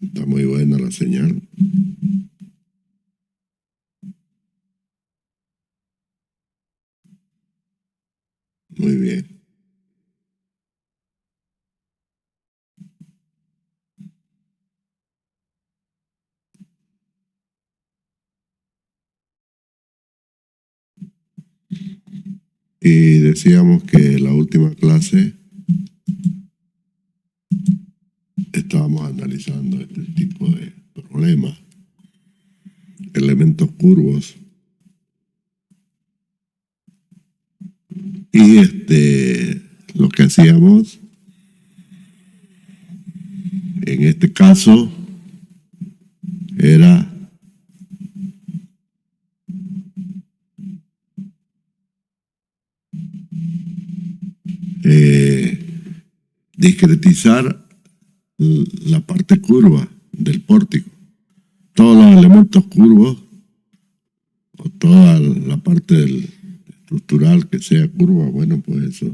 Está muy buena la señal. Muy bien. Y decíamos que la última clase estábamos analizando este tipo de problemas, elementos curvos. Y lo que hacíamos en este caso era discretizar la parte curva del pórtico. Todos los elementos curvos o toda la parte estructural que sea curva, bueno, pues eso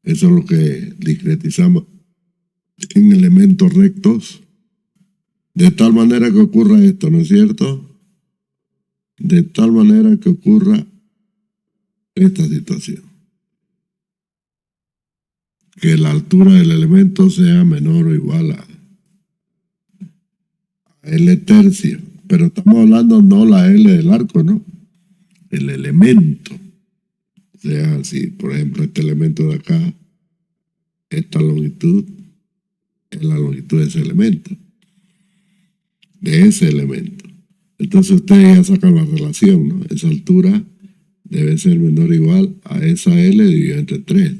es lo que discretizamos en elementos rectos, de tal manera que ocurra esto, ¿no es cierto? De tal manera que ocurra esta situación. Que la altura del elemento sea menor o igual a L tercio. Pero estamos hablando no la L del arco, ¿no? El elemento. O sea, si por ejemplo este elemento de acá, esta longitud es la longitud de ese elemento. De ese elemento. Entonces ustedes ya sacan la relación, ¿no? Esa altura debe ser menor o igual a esa L dividido entre 3.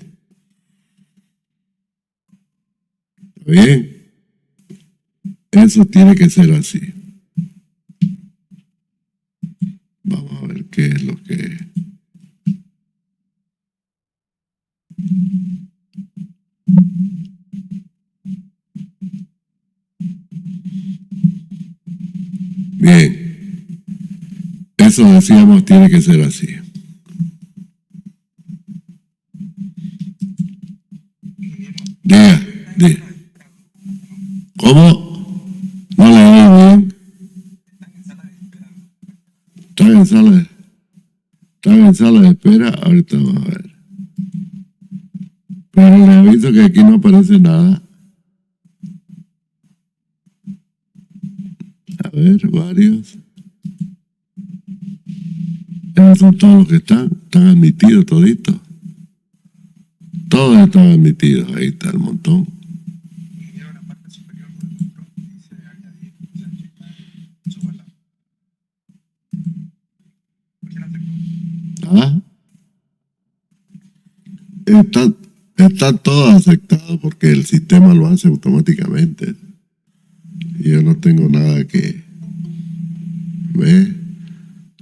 ¿Está bien? Eso tiene que ser así. Vamos a ver qué es lo que... Bien. Eso decíamos tiene que ser así. Diga. ¿Cómo? No le oigo bien. Están en sala de espera. Ahorita vamos a ver. Pero le aviso que aquí no aparece nada. A ver, varios. Esos son todos los que están admitidos toditos. Todos están admitidos. Ahí está el montón. ¿Ah? Están todos aceptados porque el sistema lo hace automáticamente. Y yo no tengo nada que... ¿Ve?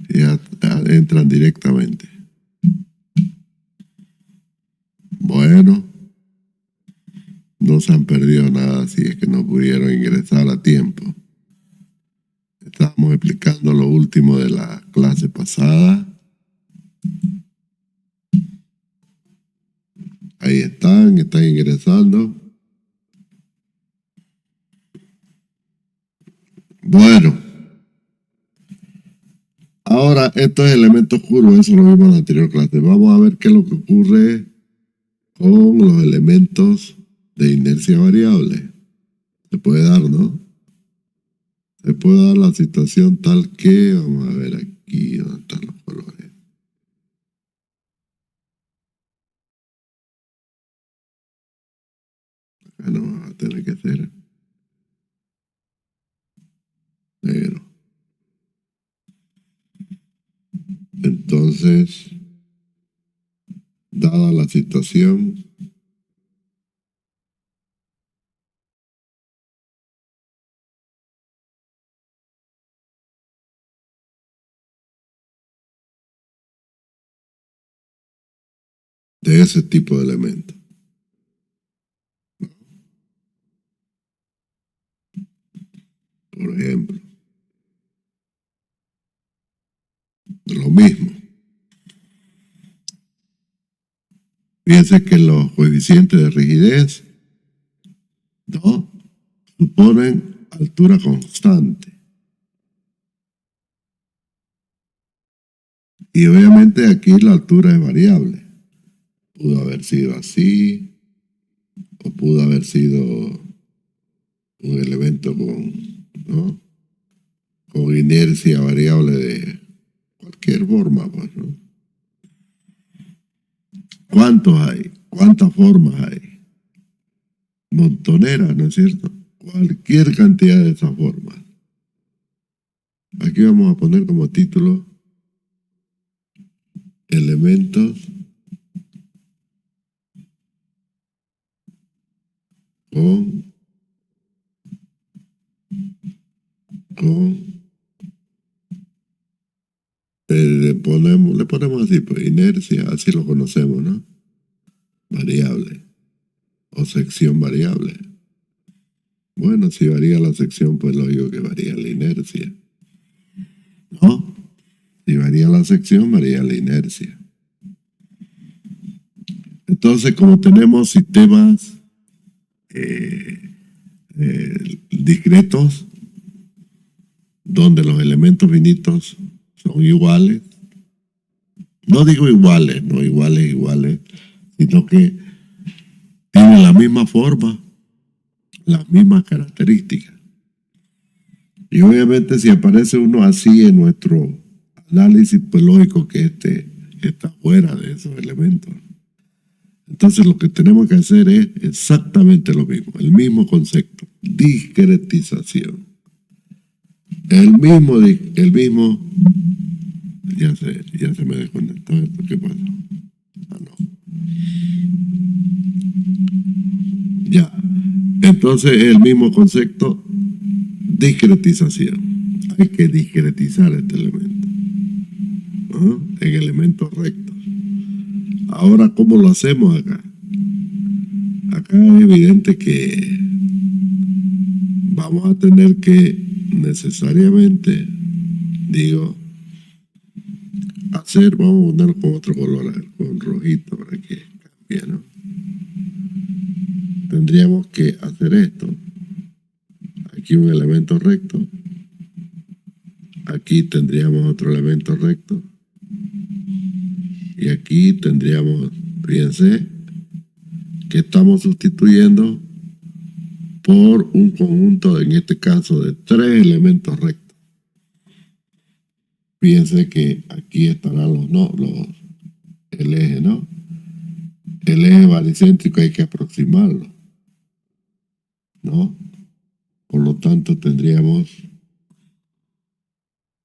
Ya entran directamente. Bueno, no se han perdido nada si es que no pudieron ingresar a tiempo. Estábamos explicando lo último de la clase pasada. Ahí están ingresando. Bueno, ahora estos elementos curvos, eso lo vimos en la anterior clase. Vamos a ver qué es lo que ocurre con los elementos de inercia variable. Se puede dar, ¿no? Se puede dar la situación tal que, vamos a ver aquí, ¿dónde están los colores? Acá no va a tener que ser negro. Entonces, dada la situación, de ese tipo de elementos. Por ejemplo, lo mismo. Fíjense que los coeficientes de rigidez, ¿no? suponen altura constante. Y obviamente aquí la altura es variable. Pudo haber sido así, o pudo haber sido un elemento ¿no? Con inercia variable de cualquier forma, pues, ¿no? ¿Cuántos hay? ¿Cuántas formas hay? Montoneras, ¿no es cierto? Cualquier cantidad de esas formas. Aquí vamos a poner como título elementos con, con le ponemos así, pues inercia, así lo conocemos, ¿no? Variable o sección variable. Bueno, si varía la sección, pues lógico que varía la inercia, ¿no? Si varía la sección, varía la inercia. Entonces, como tenemos sistemas discretos, donde los elementos finitos son iguales, no digo iguales, no iguales, sino que tienen la misma forma, las mismas características. Y obviamente si aparece uno así en nuestro análisis, pues lógico que está fuera de esos elementos. Entonces lo que tenemos que hacer es exactamente lo mismo, el mismo concepto, discretización. El mismo, ya se me desconectó esto, ¿qué pasó? Ah, no. Ya, entonces el mismo concepto, discretización. Hay que discretizar este elemento, ¿no? En elementos rectos. Ahora, ¿cómo lo hacemos acá? Acá es evidente que vamos a tener que necesariamente, vamos a ponerlo con otro color, a ver, con rojito para que cambie, ¿no? Tendríamos que hacer esto. Aquí un elemento recto. Aquí tendríamos otro elemento recto. Y aquí tendríamos, fíjense, que estamos sustituyendo por un conjunto, en este caso, de 3 elementos rectos. Fíjense que aquí estarán el eje, ¿no? El eje baricéntrico hay que aproximarlo, ¿no? Por lo tanto, tendríamos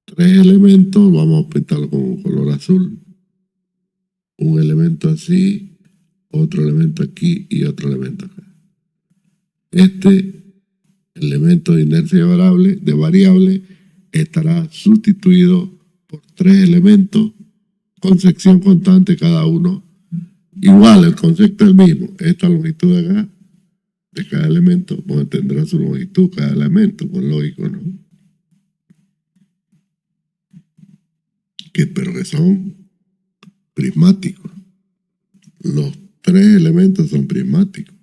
3 elementos, vamos a pintarlo con color azul. Un elemento así, otro elemento aquí y otro elemento acá. Este elemento de inercia variable estará sustituido por 3 elementos con sección constante cada uno. Igual, el concepto es el mismo. Esta longitud de acá, de cada elemento, pues tendrá su longitud cada elemento, pues lógico, ¿no? Pero que son prismáticos. Los 3 elementos son prismáticos.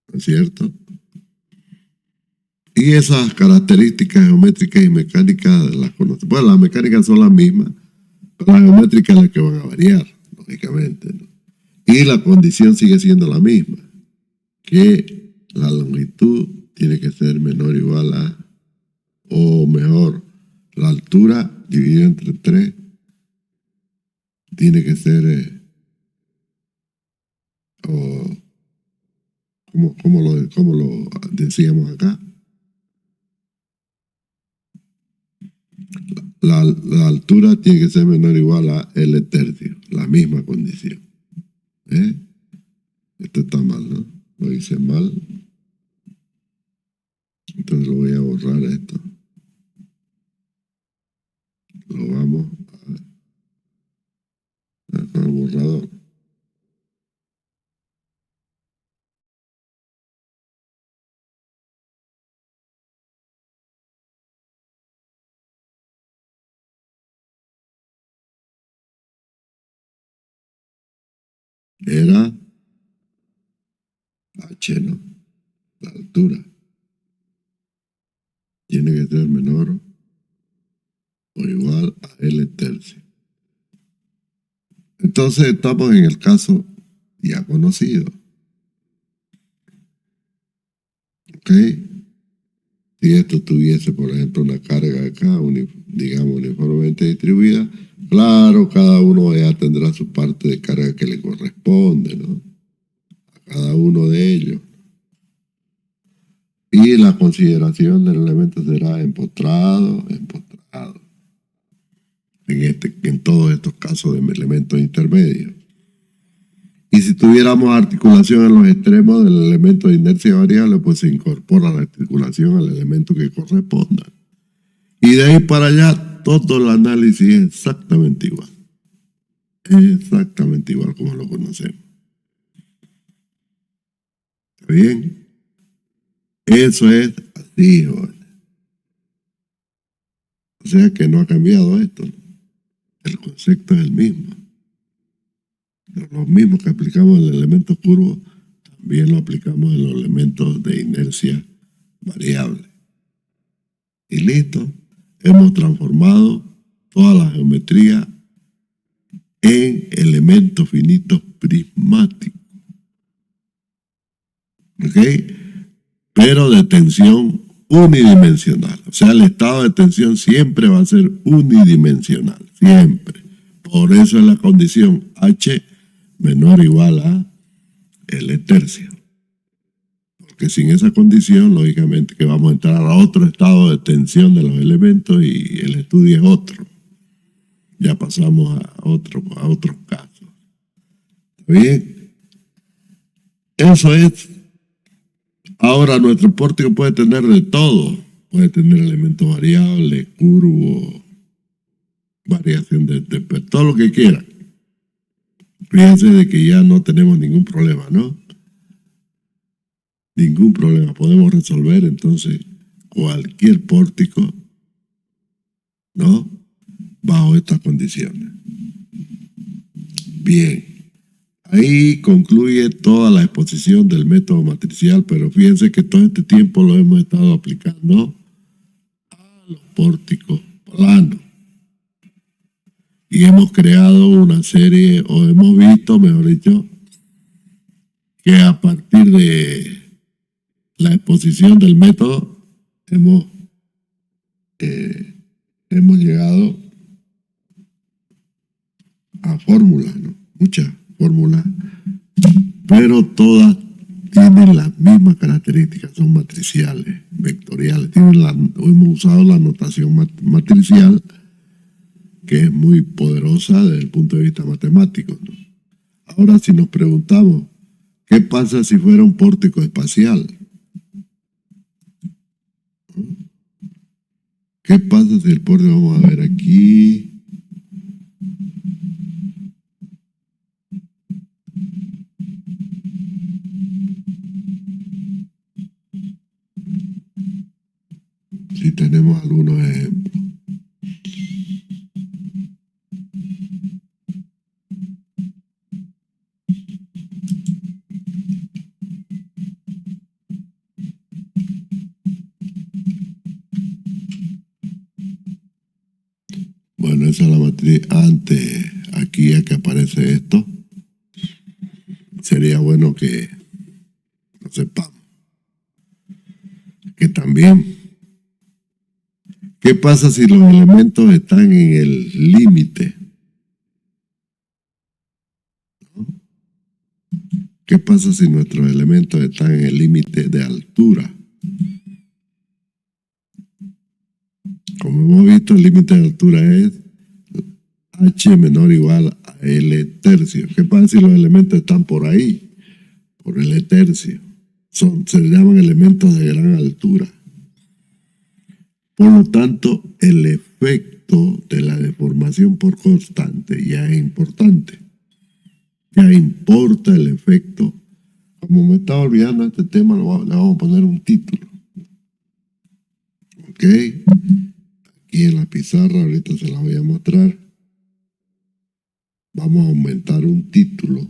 ¿No es cierto? Y esas características geométricas y mecánicas las conocemos. Bueno, las mecánicas son las mismas, pero las geométricas las que van a variar, lógicamente, ¿no? Y la condición sigue siendo la misma, que la longitud tiene que ser menor o igual a, o mejor, la altura dividida entre 3 tiene que ser, como lo decíamos acá, la altura tiene que ser menor o igual a L tercio, la misma condición. Esto está mal, ¿no? Lo hice mal. Entonces lo voy a borrar esto. Lo vamos a con el borrador. Era H, ¿no? la altura. Tiene que ser menor o igual a L tercio. Entonces estamos en el caso ya conocido. ¿Ok? Si esto tuviese, por ejemplo, una carga acá, digamos, uniformemente distribuida, claro, cada uno ya tendrá su parte de carga que le corresponde, ¿no? A cada uno de ellos. Y la consideración del elemento será empotrado. En todos estos casos de elementos intermedios. Y si tuviéramos articulación en los extremos del elemento de inercia variable, pues se incorpora la articulación al elemento que corresponda. Y de ahí para allá, todo el análisis es exactamente igual. Exactamente igual como lo conocemos. ¿Está bien? Eso es así, jóvenes. O sea que no ha cambiado esto, ¿no? El concepto es el mismo. Lo mismo que aplicamos en el elemento curvo, también lo aplicamos en los elementos de inercia variable. Y listo. Hemos transformado toda la geometría en elementos finitos prismáticos. ¿Ok? Pero de tensión unidimensional. O sea, el estado de tensión siempre va a ser unidimensional. Siempre. Por eso es la condición H menor o igual a L tercio. Porque sin esa condición, lógicamente, que vamos a entrar a otro estado de tensión de los elementos y el estudio es otro. Ya pasamos a otros casos. ¿Está bien? Eso es. Ahora, nuestro pórtico puede tener de todo. Puede tener elementos variables, curvos, variación de todo lo que quiera. Fíjense de que ya no tenemos ningún problema, ¿no? Ningún problema. Podemos resolver entonces cualquier pórtico, ¿no? Bajo estas condiciones. Bien. Ahí concluye toda la exposición del método matricial, pero fíjense que todo este tiempo lo hemos estado aplicando a los pórticos planos. Y hemos creado una serie, o hemos visto, mejor dicho, que a partir de la exposición del método hemos llegado a fórmulas, ¿no? Muchas fórmulas, pero todas tienen las mismas características, son matriciales, vectoriales. Hemos usado la notación matricial, que es muy poderosa desde el punto de vista matemático, ¿no? Ahora, si nos preguntamos, ¿qué pasa si fuera un pórtico espacial? ¿Qué pasa si el pórtico, vamos a ver aquí, si tenemos algunos ejemplos? Bueno, esa es la matriz antes, aquí ya que aparece esto. Sería bueno que lo sepamos. Que también, ¿qué pasa si los elementos están en el límite? ¿Qué pasa si nuestros elementos están en el límite de altura? Como hemos visto, el límite de altura es H menor o igual a L tercio. ¿Qué pasa si los elementos están por ahí? Por L tercio. Se llaman elementos de gran altura. Por lo tanto, el efecto de la deformación por constante ya es importante. Ya importa el efecto. Como me estaba olvidando este tema, le vamos a poner un título. ¿Ok? Aquí en la pizarra, ahorita se la voy a mostrar. Vamos a aumentar un título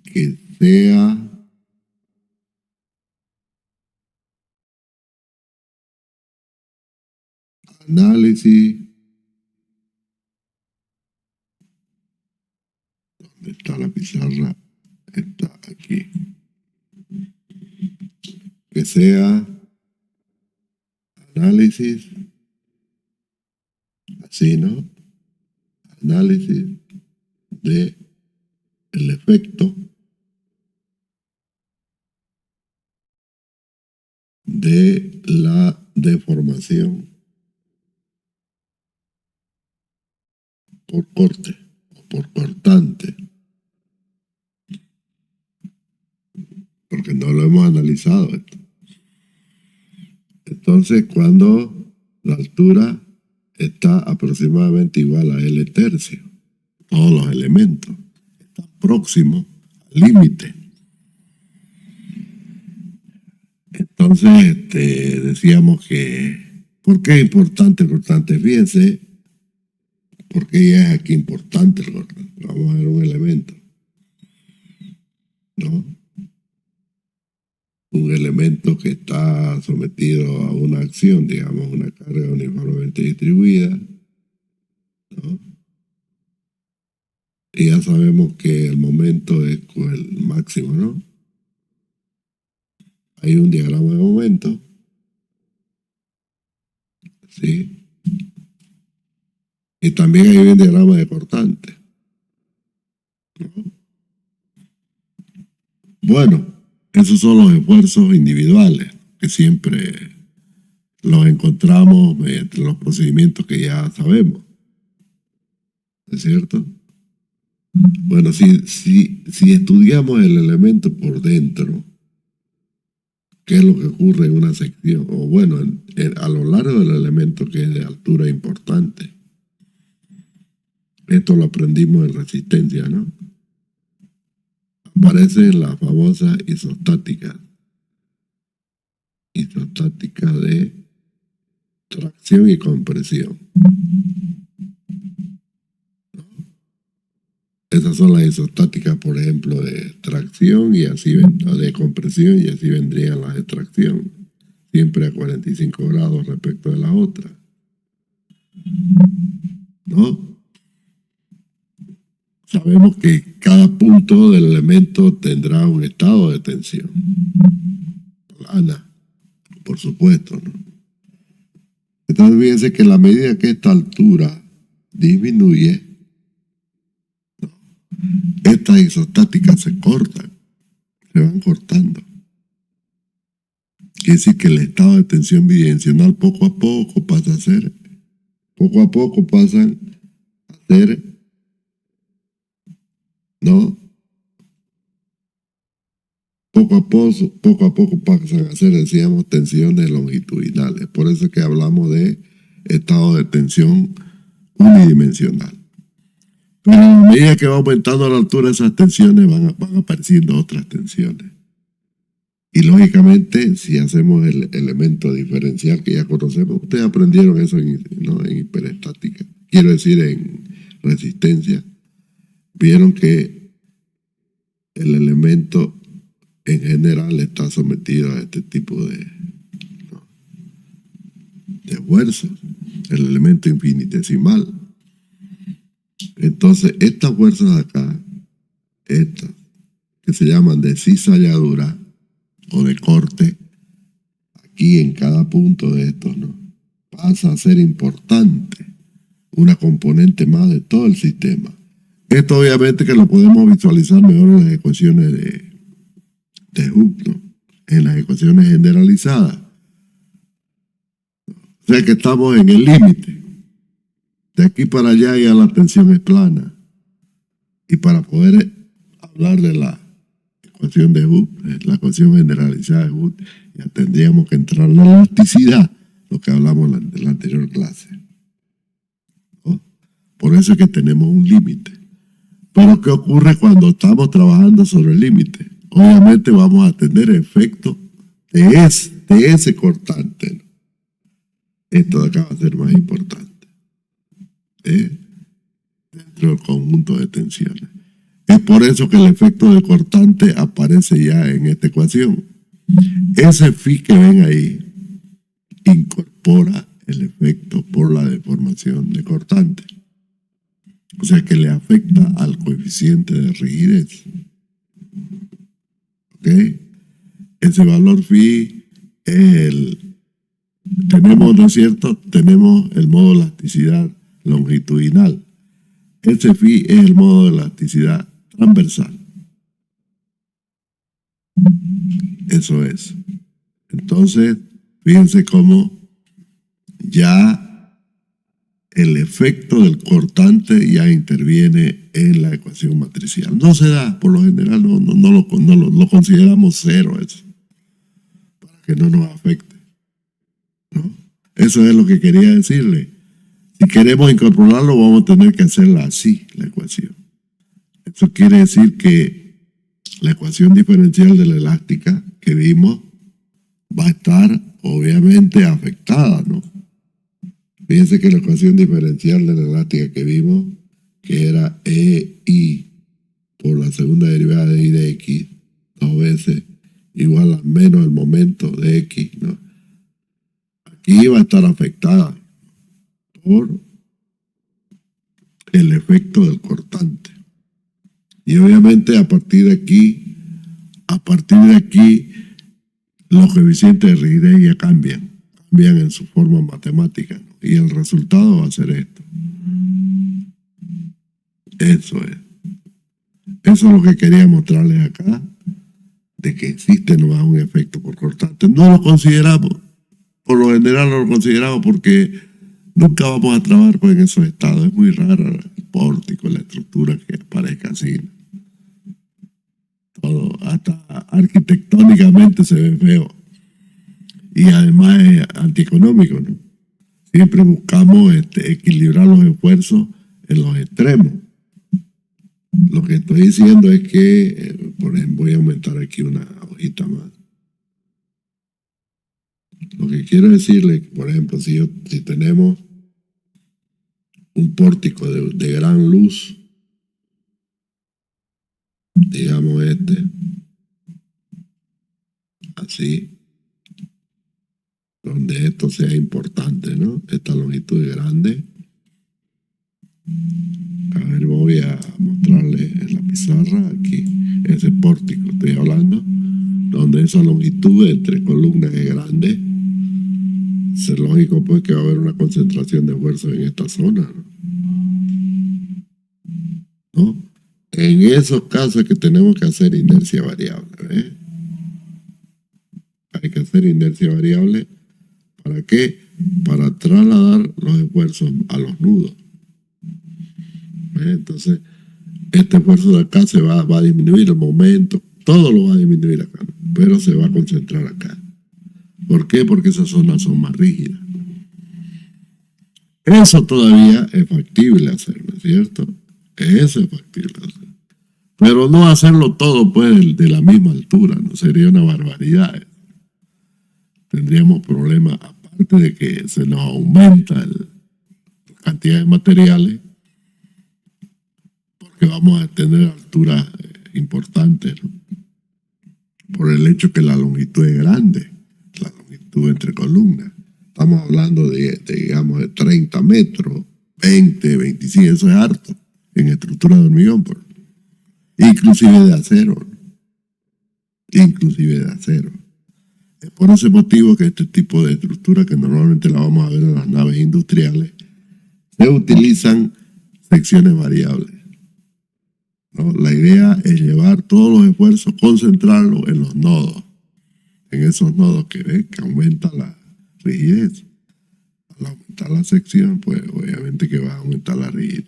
que sea análisis. ¿Dónde está la pizarra? Está aquí. Que sea análisis, así, ¿no? Análisis de el efecto de la deformación por corte o por cortante, porque no lo hemos analizado esto. Entonces, cuando la altura está aproximadamente igual a L tercio, todos los elementos están próximos al límite. Entonces, decíamos que, ¿por qué es importante el cortante? Fíjense, porque ya es aquí importante el cortante. Vamos a ver un elemento, ¿no? Un elemento que está sometido a una acción, digamos, una carga uniformemente distribuida, ¿no? Y ya sabemos que el momento es el máximo, ¿no? Hay un diagrama de momento, ¿sí? Y también hay un diagrama de cortante, ¿no? Bueno, esos son los esfuerzos individuales que siempre los encontramos mediante los procedimientos que ya sabemos, ¿es cierto? Bueno, si estudiamos el elemento por dentro, ¿qué es lo que ocurre en una sección? O bueno, a lo largo del elemento que es de altura importante. Esto lo aprendimos en resistencia, ¿no? Aparecen las famosas isostáticas. Isostática de tracción y compresión. Esas son las isostáticas, por ejemplo, de tracción y así de compresión, y así vendrían las de tracción, siempre a 45 grados respecto de la otra, ¿no? Sabemos que cada punto del elemento tendrá un estado de tensión plana, por supuesto, ¿no? Entonces fíjense que a la medida que esta altura disminuye, estas isostáticas se cortan, se van cortando. Quiere decir que el estado de tensión bidimensional poco a poco pasan a ser, ¿no? Poco a poco pasan a ser, decíamos, tensiones longitudinales. Por eso es que hablamos de estado de tensión unidimensional. Pero a medida que va aumentando la altura, esas tensiones van apareciendo otras tensiones. Y lógicamente, si hacemos el elemento diferencial que ya conocemos, ustedes aprendieron eso en hiperestática, quiero decir en resistencia, vieron que el elemento en general está sometido a este tipo de fuerzas, el elemento infinitesimal. Entonces, estas fuerzas de acá, estas, que se llaman de cizalladura o de corte, aquí en cada punto de estos, ¿no? Pasa a ser importante, una componente más de todo el sistema. Esto obviamente que lo podemos visualizar mejor en las ecuaciones de Hooke, ¿no? En las ecuaciones generalizadas. O sea que estamos en el límite. De aquí para allá ya la tensión es plana. Y para poder hablar de la ecuación de Hooke, la ecuación generalizada de Hooke, ya tendríamos que entrar en la elasticidad, lo que hablamos en la anterior clase, ¿no? Por eso es que tenemos un límite. Pero ¿qué ocurre cuando estamos trabajando sobre el límite? Obviamente vamos a tener efectos de ese cortante, ¿no? Esto de acá va a ser más importante, dentro del conjunto de tensiones. Es por eso que el efecto de cortante aparece ya en esta ecuación. Ese phi que ven ahí incorpora el efecto por la deformación de cortante. O sea que le afecta al coeficiente de rigidez. ¿Ok? Ese valor phi es tenemos, ¿no es cierto? Tenemos el modo de elasticidad longitudinal. Ese phi es el modo de elasticidad transversal. Eso es. Entonces, fíjense cómo ya el efecto del cortante ya interviene en la ecuación matricial. No se da, por lo general, lo consideramos cero eso, para que no nos afecte, ¿no? Eso es lo que quería decirle. Si queremos incorporarlo, vamos a tener que hacerla así, la ecuación. Eso quiere decir que la ecuación diferencial de la elástica que vimos va a estar obviamente afectada, ¿no? Fíjense que la ecuación diferencial de la elástica que vimos, que era EI por la segunda derivada de I de X, 2 veces igual a menos el momento de X, ¿no? Aquí va a estar afectada por el efecto del cortante. Y obviamente a partir de aquí, los coeficientes de rigidez ya cambian en su forma matemática, ¿no? Y el resultado va a ser esto. Eso es. Eso es lo que quería mostrarles acá, de que existe nomás un efecto por cortante. No lo consideramos, por lo general no lo consideramos porque nunca vamos a trabajar en esos estados. Es muy raro el pórtico, la estructura que parezca así. Todo, hasta arquitectónicamente se ve feo. Y además es antieconómico, ¿no? Siempre buscamos equilibrar los esfuerzos en los extremos. Lo que estoy diciendo es que, por ejemplo, voy a aumentar aquí una hojita más. Lo que quiero decirle, por ejemplo, si tenemos un pórtico de gran luz, digamos así, donde esto sea importante, ¿no? Esta longitud grande. A ver, voy a mostrarle en la pizarra aquí, ese pórtico estoy hablando, donde esa longitud entre columnas es grande. Es lógico pues que va a haber una concentración de esfuerzo en esta zona, ¿no? En esos casos que tenemos que hacer inercia variable, ¿ves? Hay que hacer inercia variable. ¿Para qué? Para trasladar los esfuerzos a los nudos. Entonces, este esfuerzo de acá se va a disminuir el momento, todo lo va a disminuir acá, ¿no? Pero se va a concentrar acá. ¿Por qué? Porque esas zonas son más rígidas. Eso todavía es factible hacer, ¿no es cierto? Eso es factible hacer. Pero no hacerlo todo, pues, de la misma altura, ¿no? Sería una barbaridad. Tendríamos problemas, aparte de que se nos aumenta la cantidad de materiales, porque vamos a tener alturas importantes, ¿no? Por el hecho que la longitud es grande, la longitud entre columnas. Estamos hablando digamos, de 30 metros, 20, 25, eso es harto en estructura de hormigón, inclusive de acero, ¿no? Inclusive de acero. Es por ese motivo que este tipo de estructura, que normalmente la vamos a ver en las naves industriales, se utilizan secciones variables, ¿no? La idea es llevar todos los esfuerzos, concentrarlos en los nodos, en esos nodos que ven que aumenta la rigidez. Al aumentar la sección, pues obviamente que va a aumentar la rigidez.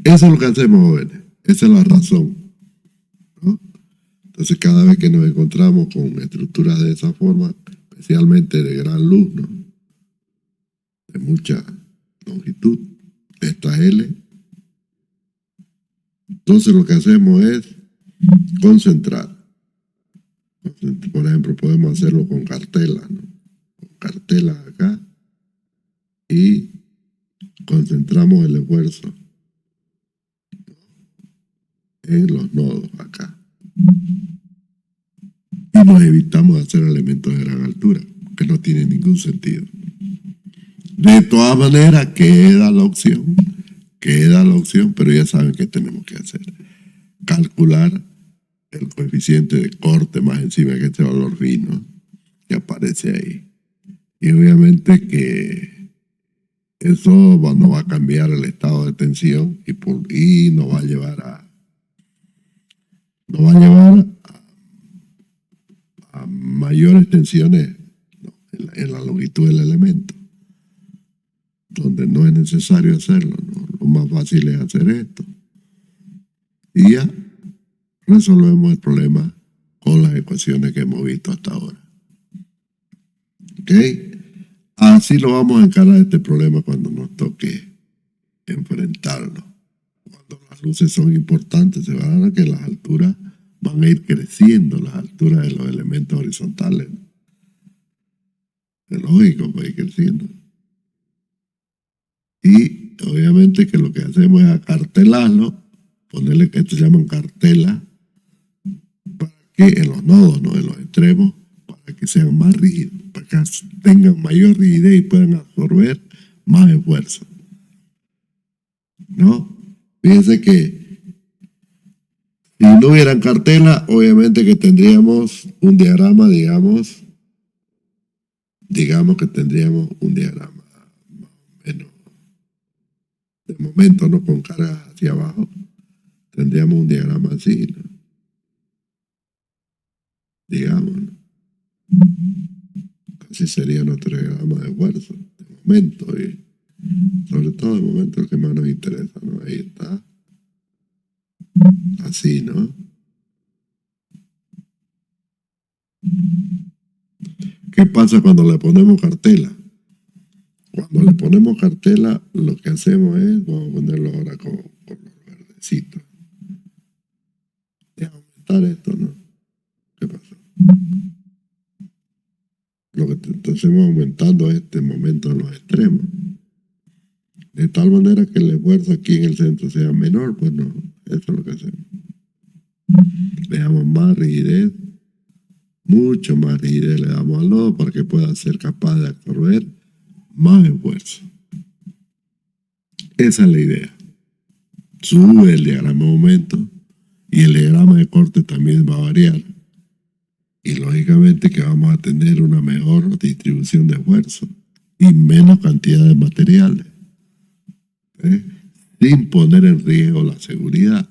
Eso es lo que hacemos, jóvenes. Esa es la razón, ¿no? Entonces, cada vez que nos encontramos con estructuras de esa forma, especialmente de gran luz, ¿no? De mucha longitud, esta L, entonces lo que hacemos es concentrar. Por ejemplo, podemos hacerlo con cartelas, ¿no? Con cartelas acá y concentramos el esfuerzo en los nodos acá. Y nos evitamos hacer elementos de gran altura, que no tiene ningún sentido. De todas maneras, queda la opción, pero ya saben qué tenemos que hacer. Calcular el coeficiente de corte más encima que este valor fino que aparece ahí. Y obviamente que eso no va a cambiar el estado de tensión y nos va a llevar a mayores tensiones, ¿no?, en la longitud del elemento, donde no es necesario hacerlo, ¿no? Lo más fácil es hacer esto. Y ya resolvemos el problema con las ecuaciones que hemos visto hasta ahora. ¿Ok? Así lo vamos a encarar este problema cuando nos toque enfrentarlo. Cuando las luces son importantes, se va a dar que las alturas van a ir creciendo, las alturas de los elementos horizontales. Es lógico, va a ir creciendo. Y obviamente que lo que hacemos es acartelarlo, ponerle que esto se llaman cartelas, para que en los nodos, ¿no?, en los extremos, para que sean más rígidos, para que tengan mayor rigidez y puedan absorber más esfuerzo, ¿no? Fíjense que si no hubieran cartela, obviamente que tendríamos un diagrama, digamos que tendríamos un diagrama más o menos, de momento, ¿no?, con cargas hacia abajo, tendríamos un diagrama así, ¿no?, digamos, ¿no? Así sería nuestro diagrama de esfuerzo, de momento, y sobre todo de momento el que más nos interesa, ¿no? Ahí está, así, ¿no? ¿Qué pasa cuando le ponemos cartela? Cuando le ponemos cartela, lo que hacemos es, vamos a ponerlo ahora con los verdecitos. Deja aumentar esto, ¿no? ¿Qué pasó? Lo que hacemos aumentando este momento en los extremos. De tal manera que el esfuerzo aquí en el centro sea menor, pues no, eso es lo que hacemos. Le damos más rigidez, mucho más rigidez le damos al nodo para que pueda ser capaz de absorber más esfuerzo. Esa es la idea. Sube el diagrama de aumento y el diagrama de corte también va a variar. Y lógicamente que vamos a tener una mejor distribución de esfuerzo y menos cantidad de materiales, sin poner en riesgo la seguridad. Al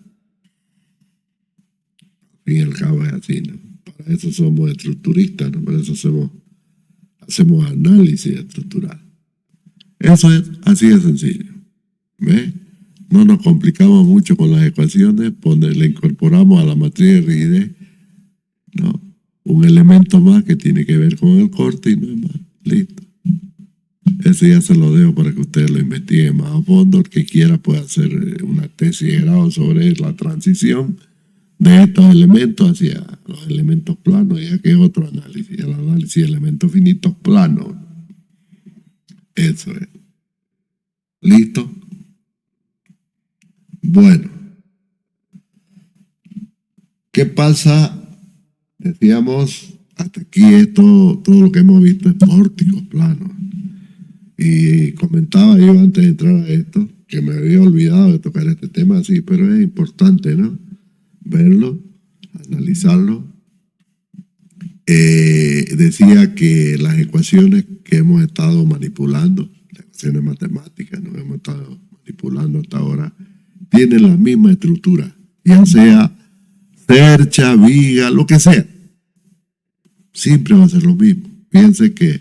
fin y al cabo es así, ¿no? Para eso somos estructuristas, ¿no? Para eso hacemos análisis estructural. Eso es así de sencillo. ¿Ves? No nos complicamos mucho con las ecuaciones, le incorporamos a la matriz de rigidez, ¿no?, un elemento más que tiene que ver con el corte y no es más. Listo. Ese ya se lo dejo para que ustedes lo investiguen más a fondo. El que quiera puede hacer una tesis de grado sobre la transición de estos elementos hacia los elementos planos, ya que es otro análisis, el análisis de elementos finitos planos. Eso es. ¿Listo? Bueno. ¿Qué pasa? Decíamos, hasta aquí todo lo que hemos visto es pórticos planos. Y comentaba yo antes de entrar a esto, que me había olvidado de tocar este tema así, pero es importante, ¿no?, verlo, analizarlo. Decía que las ecuaciones que hemos estado manipulando, las ecuaciones matemáticas, ¿no?, hemos estado manipulando hasta ahora, tienen la misma estructura, ya sea cercha, viga, lo que sea. Siempre va a ser lo mismo. Fíjense que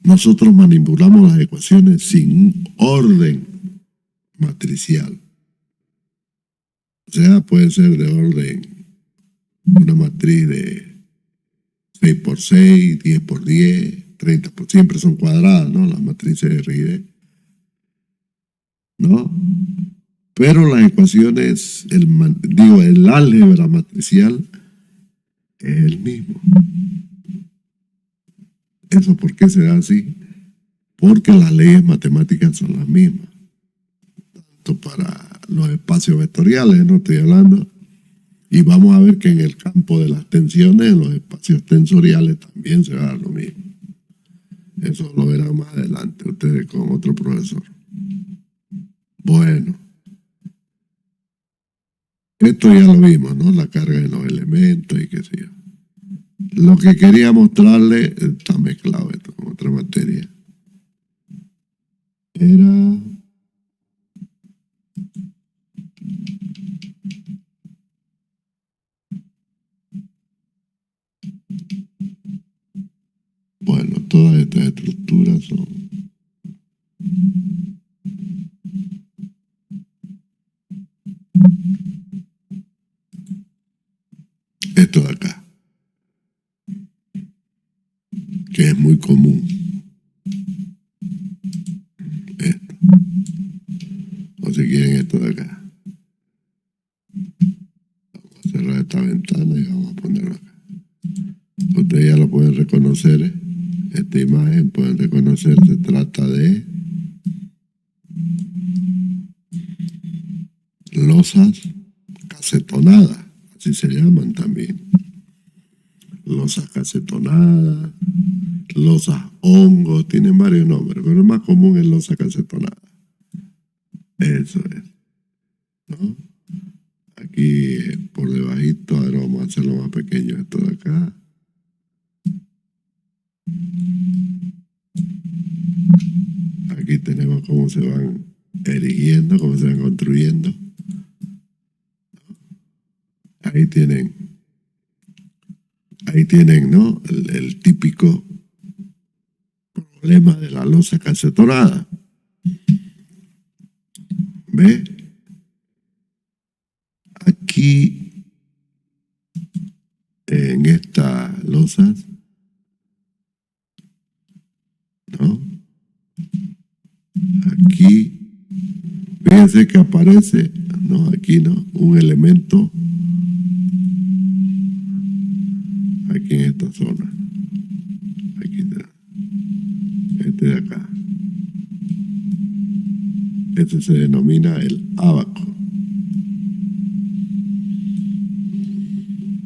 nosotros manipulamos las ecuaciones sin orden matricial. O sea, puede ser de orden, una matriz de 6×6, 10×10, 30×, siempre son cuadradas, ¿no?, las matrices de rigidez, ¿no? Pero las ecuaciones, el álgebra matricial es el mismo. ¿Eso por qué se da así? Porque las leyes matemáticas son las mismas. Tanto para los espacios vectoriales, no estoy hablando. Y vamos a ver que en el campo de las tensiones, en los espacios tensoriales también se va a dar lo mismo. Eso lo verán más adelante ustedes con otro profesor. Bueno, esto ya lo vimos, ¿no? La carga de los elementos y qué sé yo. Lo que quería mostrarle, está mezclado esto con otra materia, era bueno, todas estas estructuras son esto de acá, que es muy común. Esto. O si quieren esto de acá. Vamos a cerrar esta ventana y vamos a ponerlo acá. Ustedes ya lo pueden reconocer, ¿eh? Esta imagen pueden reconocer, se trata de losas casetonadas, así se llaman también. Losas casetonadas, losas hongos, tienen varios nombres, pero el más común es losa cacetonada. Eso es, ¿no? Aquí por debajito, ahora vamos a hacerlo más pequeño esto de acá. Aquí tenemos cómo se van erigiendo, cómo se van construyendo. Ahí tienen, ¿no? El típico problema de la losa calcetonada. ¿Ve? Aquí, en estas losas, ¿no? Aquí, fíjense que aparece, no, aquí no, un elemento aquí en esta zona. Aquí está. Este de acá. Este se denomina el ábaco.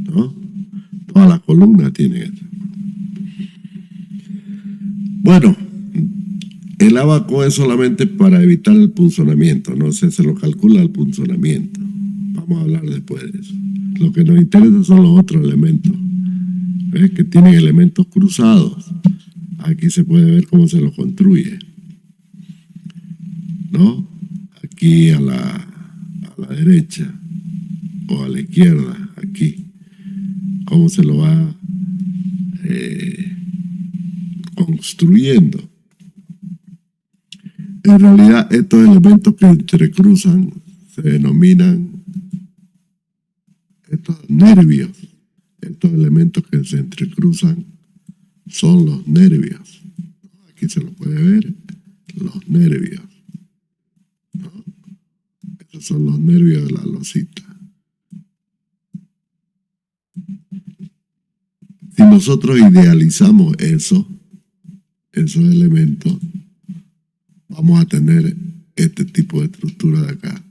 ¿No? Todas las columnas tienen eso. Bueno, el ábaco es solamente para evitar el punzonamiento, no sé, se lo calcula el punzonamiento. Vamos a hablar después de eso. Lo que nos interesa son los otros elementos. ¿Ves? Que tienen elementos cruzados. Aquí se puede ver cómo se los construye, ¿no? Aquí a la derecha o a la izquierda, aquí, cómo se lo va construyendo. En realidad, estos elementos que entrecruzan se denominan estos nervios. Estos elementos que se entrecruzan son los nervios. Aquí se lo puede ver, los nervios, ¿no? Esos son los nervios de la losita. Si nosotros idealizamos esos elementos, vamos a tener este tipo de estructura de acá.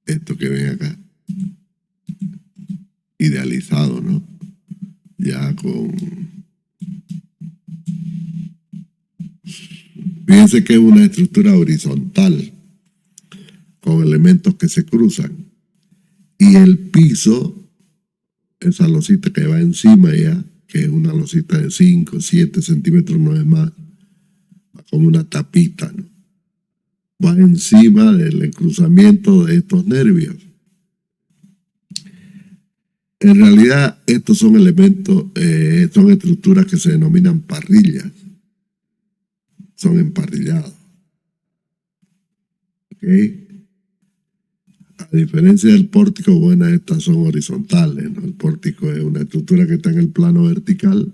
Esto que ven acá. Idealizado, ¿no? Ya con... Fíjense que es una estructura horizontal, con elementos que se cruzan. Y el piso, esa losita que va encima ya, que es una losita de 5, 7 centímetros, no es más, va como una tapita, ¿no? Va encima del encruzamiento de estos nervios. En realidad, estos son elementos, son estructuras que se denominan parrillas. Son emparrillados. ¿Ok? A diferencia del pórtico, bueno, estas son horizontales, ¿no? El pórtico es una estructura que está en el plano vertical.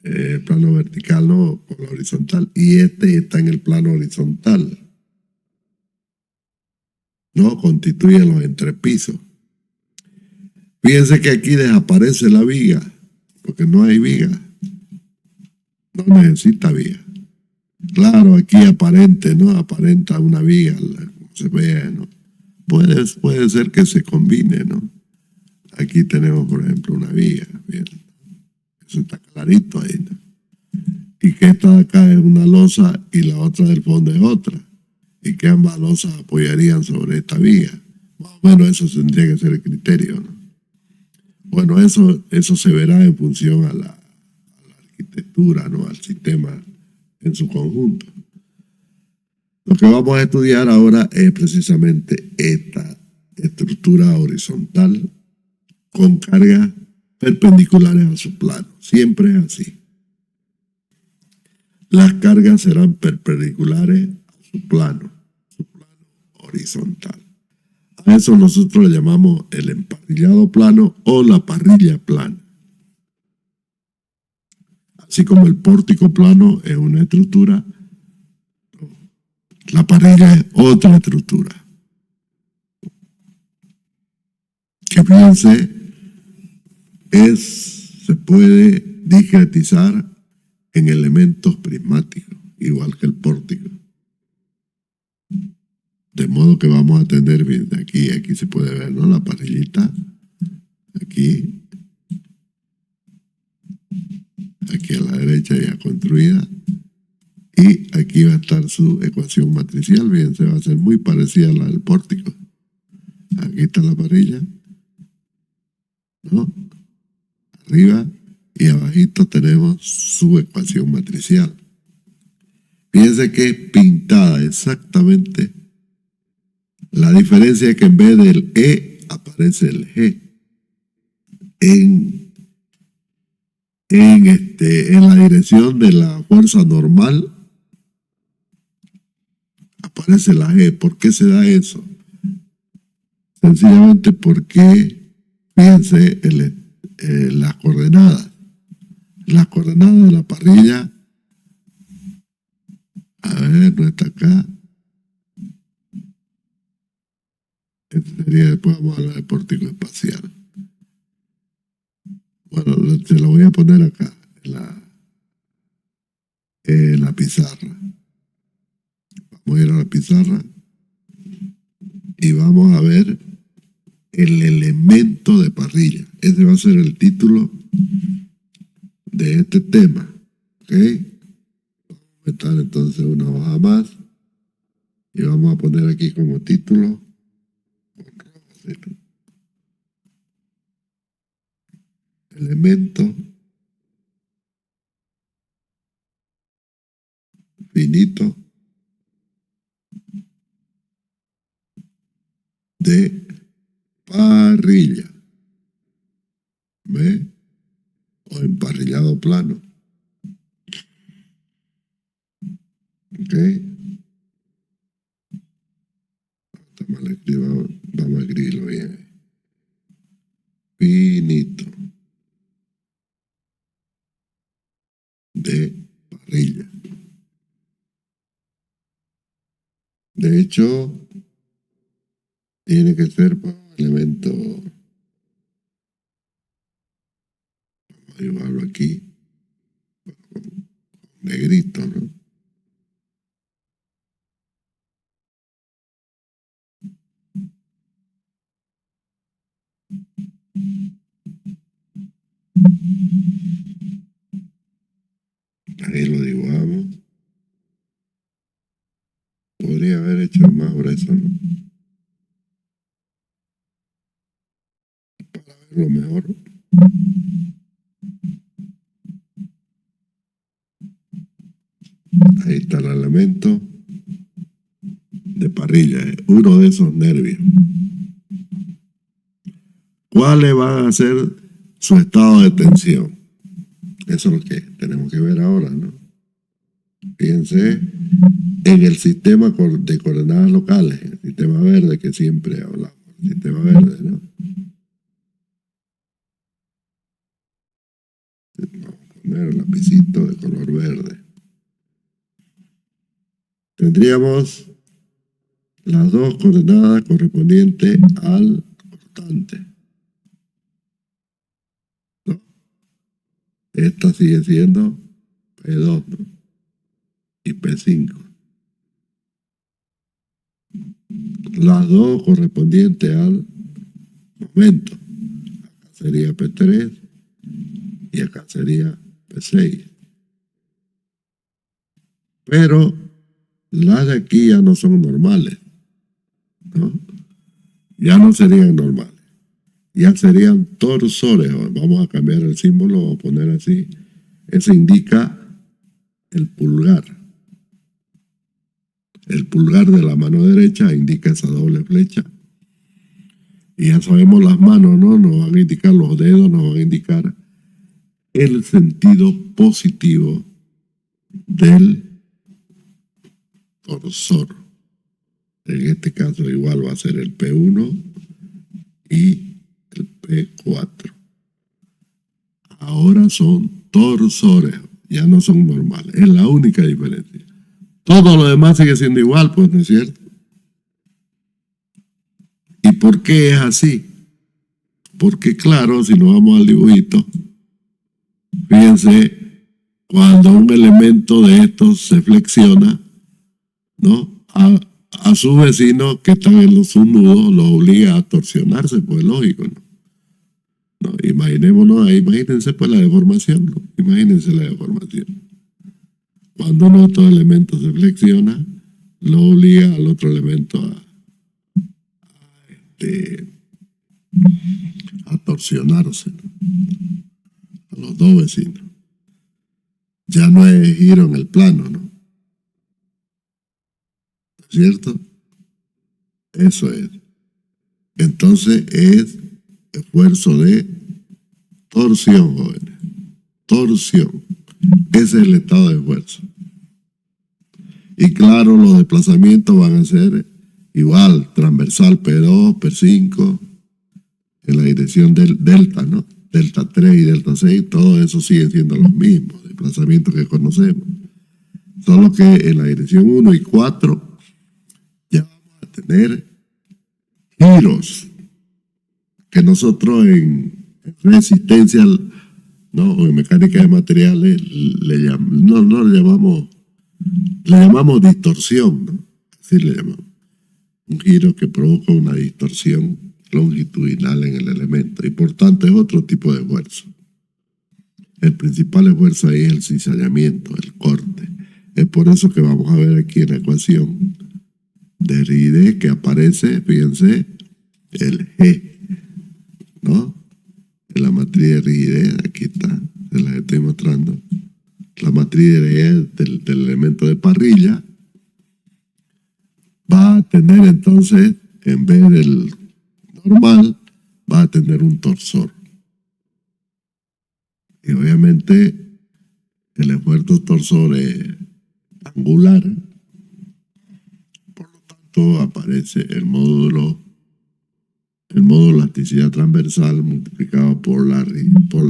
El plano vertical, no, por la horizontal. Y este está en el plano horizontal. No constituyen los entrepisos. Fíjense que aquí desaparece la viga, porque no hay viga. No necesita viga. Claro, aquí aparente, ¿no? Aparenta una viga, como se ve, ¿no? Puede ser que se combine, ¿no? Aquí tenemos, por ejemplo, una viga. Bien. Eso está clarito ahí, ¿no? y que esta de acá es una losa y la otra del fondo es otra, y que ambas losas apoyarían sobre esta viga. Más o menos eso tendría que ser el criterio, ¿no? Bueno, eso se verá en función a la arquitectura, ¿no? Al sistema en su conjunto. Lo que vamos a estudiar ahora es precisamente esta estructura horizontal con cargas perpendiculares a su plano. Siempre es así. Las cargas serán perpendiculares a su plano horizontal. A eso nosotros le llamamos el emparrillado plano o la parrilla plana. Así como el pórtico plano es una estructura, la parrilla es otra estructura. Que fíjense, se puede discretizar en elementos prismáticos, igual que el pórtico. De modo que vamos a tener, bien, aquí se puede ver, ¿no? La parrillita, aquí a la derecha ya construida, y aquí va a estar su ecuación matricial, bien, se va a hacer muy parecida a la del pórtico. Aquí está la parrilla, ¿no? Arriba y abajito tenemos su ecuación matricial. Fíjense que es pintada exactamente. La diferencia es que en vez del E aparece el G. En la dirección de la fuerza normal aparece la G. ¿Por qué se da eso? Sencillamente porque, fíjense, las coordenadas. Las coordenadas de la parrilla, a ver, no está acá. Este sería, después vamos a hablar de pórtico espacial. Bueno, se lo voy a poner acá, en la pizarra. Vamos a ir a la pizarra y vamos a ver el elemento de parrilla. Ese va a ser el título de este tema. ¿Ok? Vamos a meter entonces una hoja más y vamos a poner aquí como título elemento finito de parrilla. ¿Ve? O emparrillado plano. ¿Ok? Vamos a escribirlo bien. Finito de parrilla. De hecho, tiene que ser un elemento. Vamos a dibujarlo aquí. Negrito, ¿no? Ahí lo dibujamos. Podría haber hecho más grueso, ¿no? Para verlo mejor. Ahí está el elemento de parrilla, uno de esos nervios. ¿Cuáles van a ser su estado de tensión? Eso es lo que tenemos que ver ahora, ¿no? Fíjense en el sistema de coordenadas locales, el sistema verde que siempre hablamos, el sistema verde, ¿no? Vamos a poner el lapicito de color verde. Tendríamos las dos coordenadas correspondientes al cortante, ¿no? Esta sigue siendo P2, ¿no? Y P5. Las dos correspondientes al momento. Acá sería P3 y acá sería P6. Pero las de aquí ya no son normales, ¿no? Ya no serían normales. Ya serían torsores. Vamos a cambiar el símbolo, vamos a poner así. Eso indica el pulgar. El pulgar de la mano derecha indica esa doble flecha. Y ya sabemos las manos, ¿no? Nos van a indicar los dedos, nos van a indicar el sentido positivo del torsor. En este caso igual va a ser el P1 y el P4. Ahora son torsores, ya no son normales, es la única diferencia. Todo lo demás sigue siendo igual, pues, ¿no es cierto? ¿Y por qué es así? Porque claro, si nos vamos al dibujito, fíjense, cuando un elemento de estos se flexiona, ¿no? A su vecino que están en sus nudos lo obliga a torsionarse, pues lógico, ¿no? No, imaginémonos, imagínense pues la deformación, ¿no? Imagínense la deformación. Cuando un otro elemento se flexiona, lo obliga al otro elemento a torsionarse, ¿no? A los dos vecinos. Ya no hay giro en el plano, ¿no? ¿Cierto? Eso es. Entonces es esfuerzo de torsión, jóvenes. Torsión. Ese es el estado de esfuerzo. Y claro, los desplazamientos van a ser igual, transversal P2, P5, en la dirección del delta, ¿no? Delta 3 y delta 6, todo eso siguen siendo los mismos desplazamientos que conocemos. Solo que en la dirección 1 y 4 ya vamos a tener giros que nosotros en resistencia, ¿no? O en mecánica de materiales le llamamos distorsión, ¿no? Así le llamamos. Un giro que provoca una distorsión longitudinal en el elemento y por tanto es otro tipo de esfuerzo. El principal esfuerzo ahí es el cizallamiento, el corte. Es por eso que vamos a ver aquí en la ecuación de RID que aparece, fíjense, el G, ¿no? En la matriz de RID, aquí está, se la estoy mostrando. La matriz de RID del elemento de parrilla va a tener entonces, en vez del normal, va a tener un torsor. Y obviamente el esfuerzo torsor es angular, por lo tanto aparece el módulo elasticidad transversal multiplicado por la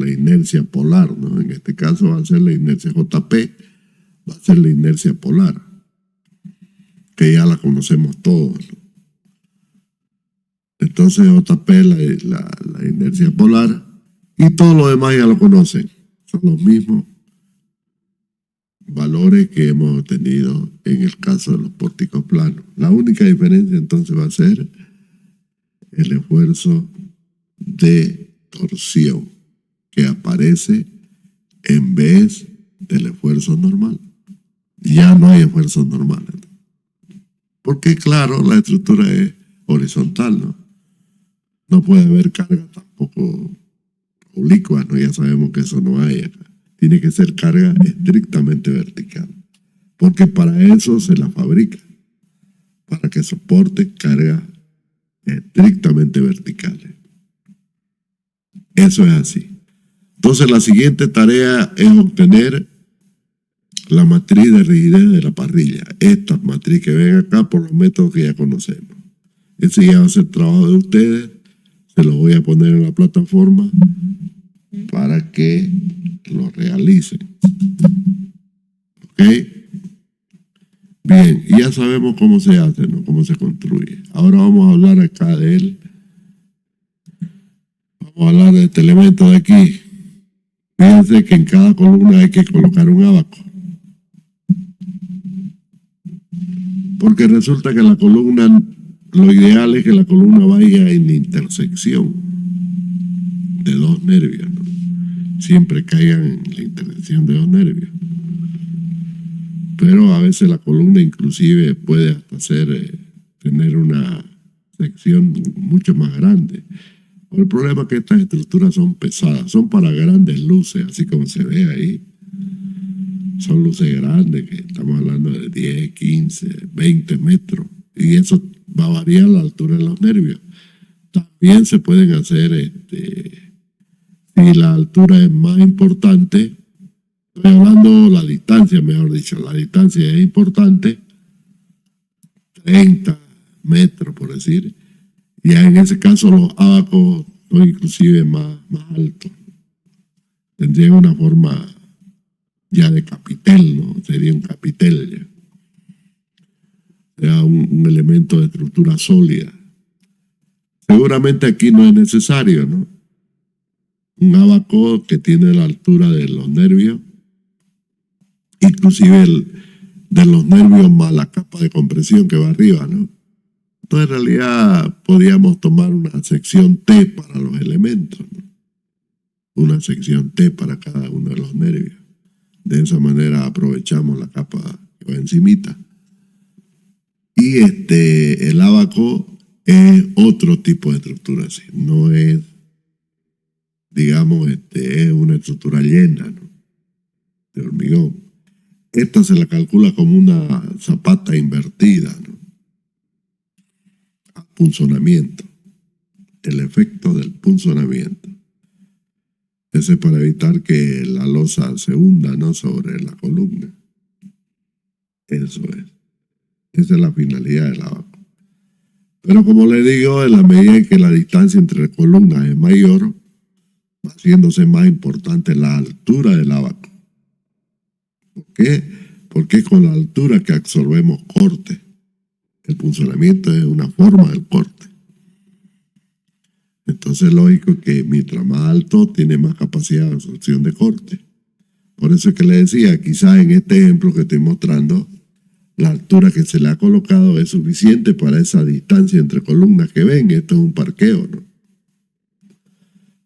inercia polar, ¿no? En este caso va a ser la inercia JP, va a ser la inercia polar, que ya la conocemos todos, ¿no? Entonces JP es la inercia polar y todo lo demás ya lo conocen. Son los mismos valores que hemos obtenido en el caso de los pórticos planos. La única diferencia entonces va a ser el esfuerzo de torsión que aparece en vez del esfuerzo normal. Ya no hay esfuerzos normales. Porque claro, la estructura es horizontal, ¿no? No puede haber carga tampoco oblicua, ¿no? Ya sabemos que eso no hay acá. Tiene que ser carga estrictamente vertical. Porque para eso se la fabrica. Para que soporte carga estrictamente verticales. Eso es así. Entonces la siguiente tarea es obtener la matriz de rigidez de la parrilla. Esta matriz que ven acá por los métodos que ya conocemos. Ese ya va a ser trabajo de ustedes. Se los voy a poner en la plataforma para que lo realicen. ¿Ok? Bien, y ya sabemos cómo se hace, ¿no? Cómo se construye. Ahora vamos a hablar acá de él. Vamos a hablar de este elemento de aquí. Fíjense que en cada columna hay que colocar un ábaco. Porque resulta que la columna, lo ideal es que la columna vaya en intersección de dos nervios, ¿no? Siempre caigan en la intersección de dos nervios. pero a veces la columna inclusive puede hasta tener una sección mucho más grande. El problema es que estas estructuras son pesadas, son para grandes luces, así como se ve ahí. Son luces grandes, que estamos hablando de 10, 15, 20 metros. Y eso va a variar la altura de los nervios. También se pueden hacer, si la altura es más importante, estoy hablando la distancia, mejor dicho, la distancia es importante, 30 metros por decir, y en ese caso los ábacos son inclusive más altos. Tendrían una forma ya de capitel, ¿no? Sería un capitel ya. Sea un elemento de estructura sólida. Seguramente aquí no es necesario, ¿no? Un ábaco que tiene la altura de los nervios, inclusive de los nervios más la capa de compresión que va arriba, ¿no? Entonces, en realidad, podríamos tomar una sección T para los elementos, ¿no? Una sección T para cada uno de los nervios. De esa manera aprovechamos la capa que va encimita. Y el ábaco es otro tipo de estructura, así. No es, digamos, es una estructura llena, ¿no? De hormigón. Esta se la calcula como una zapata invertida, ¿no? Punzonamiento, el efecto del punzonamiento. Ese es para evitar que la losa se hunda, ¿no? Sobre la columna. Eso es. Esa es la finalidad del ábaco. Pero como le digo, en la medida en que la distancia entre columnas es mayor, va haciéndose más importante la altura del ábaco. ¿Por qué? Porque es con la altura que absorbemos corte. El punzonamiento es una forma del corte. Entonces es lógico que mientras más alto tiene más capacidad de absorción de corte. Por eso es que le decía, quizás en este ejemplo que estoy mostrando, la altura que se le ha colocado es suficiente para esa distancia entre columnas que ven. Esto es un parqueo, ¿no?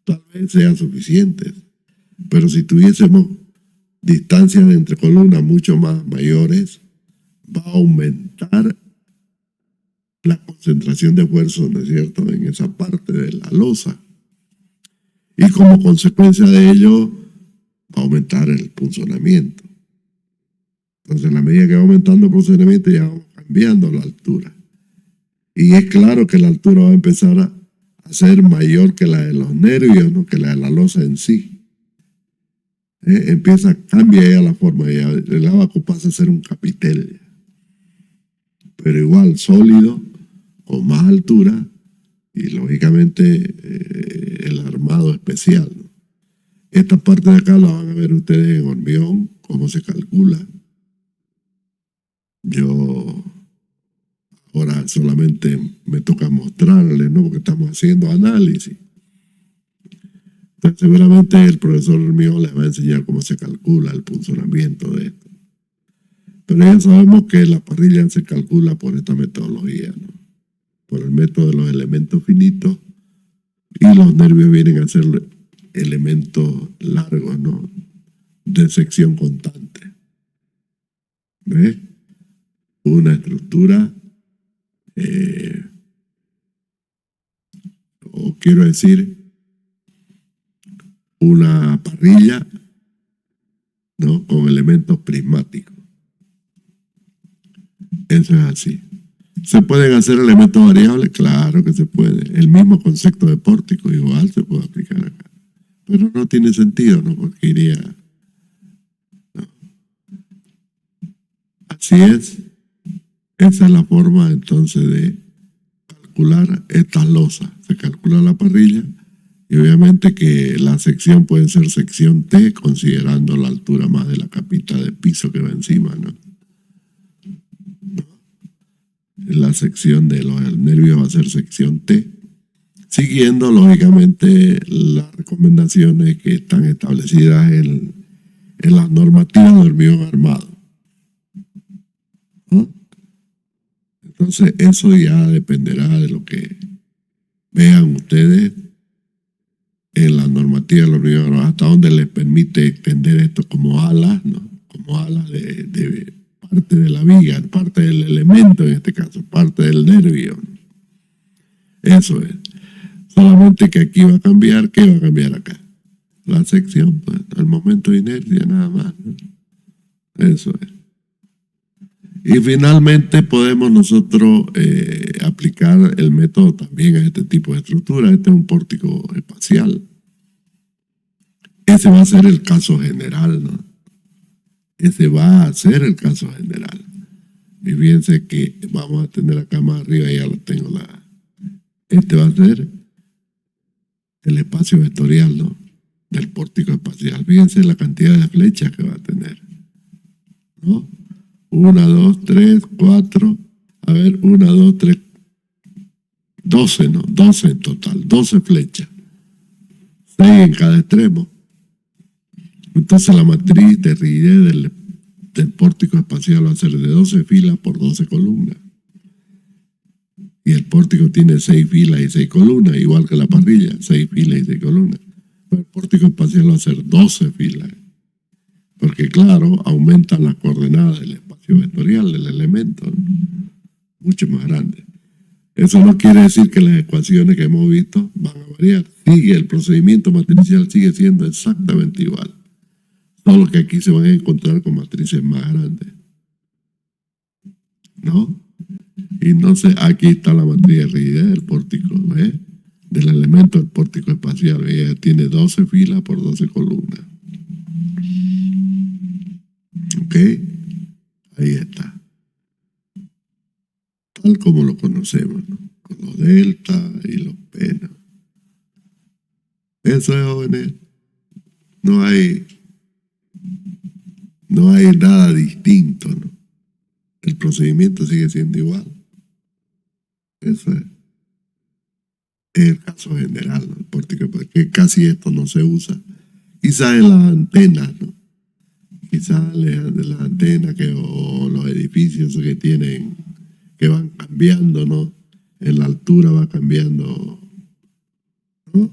Tal vez sea suficiente. Pero si tuviésemos distancias entre columnas mucho más mayores, va a aumentar la concentración de esfuerzo, ¿no es cierto?, en esa parte de la losa. Y como consecuencia de ello, va a aumentar el punzonamiento. Entonces, en la medida que va aumentando el punzonamiento, ya vamos cambiando la altura. Y es claro que la altura va a empezar a ser mayor que la de los nervios, ¿no?, que la de la losa en sí. Cambia ya la forma, ya el ábaco pasa a ser un capitel. Pero igual sólido, con más altura y lógicamente el armado especial, ¿no? Esta parte de acá la van a ver ustedes en hormigón, cómo se calcula. Yo ahora solamente me toca mostrarles, ¿no?, porque estamos haciendo análisis. Entonces seguramente el profesor hormigón les va a enseñar cómo se calcula el punzonamiento de esto. Pero ya sabemos que la parrilla se calcula por esta metodología, ¿no?, por el método de los elementos finitos, y los nervios vienen a ser elementos largos, ¿no?, de sección constante. ¿Ves? Una estructura, o quiero decir, una parrilla, ¿no?, con elementos prismáticos. Eso es así. ¿Se pueden hacer elementos variables? Claro que se puede. El mismo concepto de pórtico igual se puede aplicar acá. Pero no tiene sentido, ¿no?, porque iría... ¿no? Así es. Esa es la forma entonces de calcular estas losas. Se calcula la parrilla y obviamente que la sección puede ser sección T, considerando la altura más de la capita de piso que va encima, ¿no? La sección de los nervios va a ser sección T, siguiendo lógicamente las recomendaciones que están establecidas en las normativas de hormigón armado, ¿no? Entonces eso ya dependerá de lo que vean ustedes en la normativa del hormigón armado, hasta donde les permite extender esto como alas, ¿no?, como alas parte de la viga, parte del elemento en este caso, parte del nervio. Eso es. Solamente que aquí va a cambiar, ¿qué va a cambiar acá? La sección, pues, el momento de inercia nada más, ¿no? Eso es. Y finalmente podemos nosotros aplicar el método también a este tipo de estructura. Este es un pórtico espacial. Ese va a ser el caso general, ¿no? Ese va a ser el caso general. Y fíjense que vamos a tener acá más arriba, ya lo tengo Este va a ser el espacio vectorial, ¿no? Del pórtico espacial. Fíjense la cantidad de flechas que va a tener, ¿no? 1, 2, 3, 4. A ver, 1, 2, 3. 12, ¿no? 12 en total. 12 flechas. 6 en cada extremo. Entonces la matriz de rigidez del pórtico espacial va a ser de 12 filas por 12 columnas. Y el pórtico tiene 6 filas y 6 columnas, igual que la parrilla, 6 filas y 6 columnas. Pero el pórtico espacial va a ser 12 filas. Porque claro, aumenta las coordenadas del espacio vectorial del elemento, ¿no? Mucho más grande. Eso no quiere decir que las ecuaciones que hemos visto van a variar. Sigue, el procedimiento matricial sigue siendo exactamente igual. Solo que aquí se van a encontrar con matrices más grandes, ¿no? Y entonces aquí está la matriz de rigidez del pórtico, ¿ves? Del elemento del pórtico espacial. Ella tiene 12 filas por 12 columnas. ¿Ok? Ahí está. Tal como lo conocemos, ¿no? Con los delta y los p, ¿no? Eso es, jóvenes. No hay nada distinto, ¿no? El procedimiento sigue siendo igual. Eso es el caso general, ¿no? El pórtico, porque casi esto no se usa. Quizás en las antenas, ¿no? Quizás de las antenas o los edificios que tienen, que van cambiando, ¿no? En la altura va cambiando, ¿no?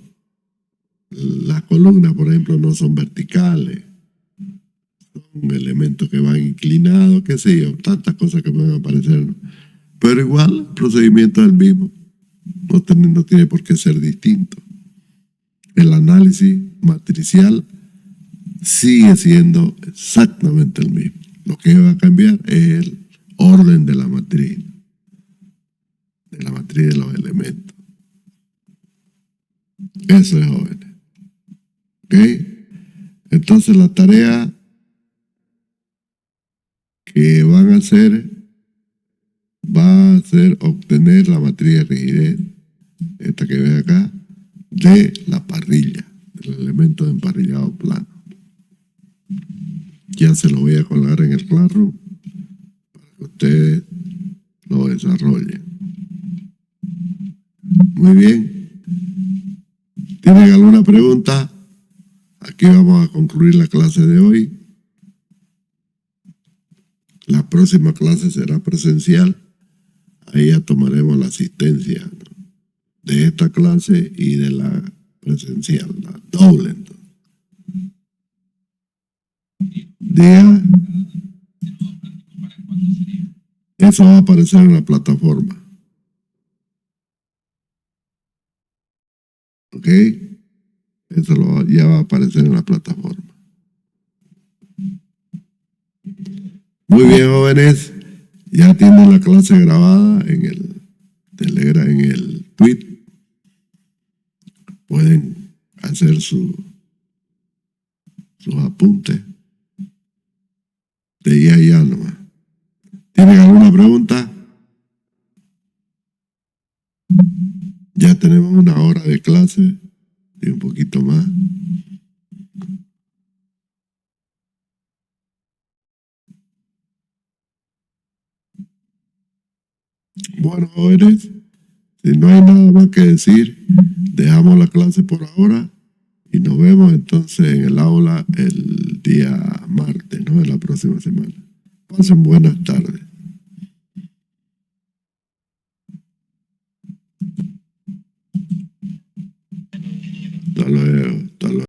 Las columnas, por ejemplo, no son verticales, son elementos que van inclinados, qué sé yo, tantas cosas que pueden aparecer, ¿no? Pero igual, el procedimiento es el mismo, no tiene por qué ser distinto. El análisis matricial sigue siendo exactamente el mismo. Lo que va a cambiar es el orden de la matriz de los elementos. Eso es, jóvenes. ¿Ok? Entonces la tarea que van a hacer va a ser obtener la matriz de rigidez, esta que ven acá, de la parrilla, del elemento de emparrillado plano. Ya se lo voy a colgar en el Classroom para que ustedes lo desarrollen. Muy bien. ¿Tienen alguna pregunta? Aquí vamos a concluir la clase de hoy. La próxima clase será presencial. Ahí ya tomaremos la asistencia, ¿no? De esta clase y de la presencial, la doble. Diga. Eso va a aparecer en la plataforma. ¿Ok? Eso ya va a aparecer en la plataforma. Muy bien, jóvenes. Ya tienen la clase grabada en el Telegram, en el tweet. Pueden hacer sus apuntes de ya ya nomás. ¿Tienen alguna pregunta? Ya tenemos 1 hora de clase y un poquito más. Bueno, jóvenes, si no hay nada más que decir, dejamos la clase por ahora y nos vemos entonces en el aula el día martes, ¿no? De la próxima semana. Pasen buenas tardes. Hasta luego.